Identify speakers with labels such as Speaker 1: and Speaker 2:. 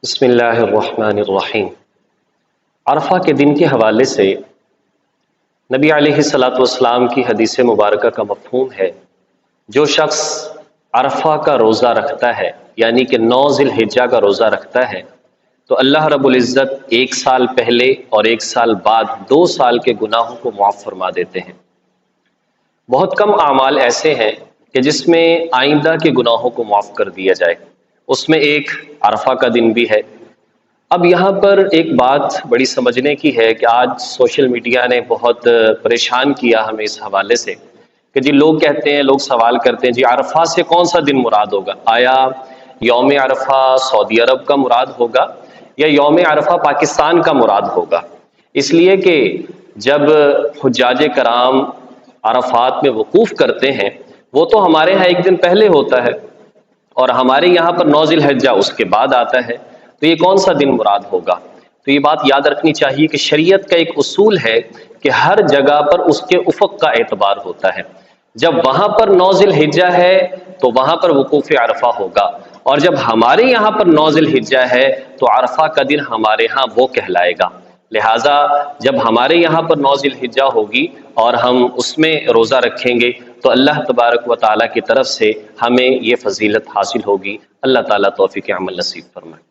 Speaker 1: بسم اللہ الرحمن الرحیم۔ عرفہ کے دن کے حوالے سے نبی علیہ الصلاۃ والسلام کی حدیث مبارکہ کا مفہوم ہے، جو شخص عرفہ کا روزہ رکھتا ہے یعنی کہ 9 ذی الحجہ کا روزہ رکھتا ہے تو اللہ رب العزت 1 سال پہلے اور 1 سال بعد 2 سال کے گناہوں کو معاف فرما دیتے ہیں۔ بہت کم اعمال ایسے ہیں کہ جس میں آئندہ کے گناہوں کو معاف کر دیا جائے، اس میں ایک عرفہ کا دن بھی ہے۔ اب یہاں پر ایک بات بڑی سمجھنے کی ہے کہ آج سوشل میڈیا نے بہت پریشان کیا ہمیں اس حوالے سے کہ جی لوگ کہتے ہیں، لوگ سوال کرتے ہیں جی عرفہ سے کون سا دن مراد ہوگا؟ آیا یوم عرفہ سعودی عرب کا مراد ہوگا یا یوم عرفہ پاکستان کا مراد ہوگا؟ اس لیے کہ جب حجاج کرام عرفات میں وقوف کرتے ہیں وہ تو ہمارے ہاں ایک دن پہلے ہوتا ہے اور ہمارے یہاں پر 9 ذی الحجہ اس کے بعد آتا ہے، تو یہ کون سا دن مراد ہوگا؟ تو یہ بات یاد رکھنی چاہیے کہ شریعت کا ایک اصول ہے کہ ہر جگہ پر اس کے افق کا اعتبار ہوتا ہے۔ جب وہاں پر 9 ذی الحجہ ہے تو وہاں پر وقوف عرفہ ہوگا، اور جب ہمارے یہاں پر 9 ذی الحجہ ہے تو عرفہ کا دن ہمارے ہاں وہ کہلائے گا۔ لہٰذا جب ہمارے یہاں پر 9 ذی الحجہ ہوگی اور ہم اس میں روزہ رکھیں گے تو اللہ تبارک و تعالیٰ کی طرف سے ہمیں یہ فضیلت حاصل ہوگی۔ اللہ تعالیٰ توفیق عمل نصیب فرمائے۔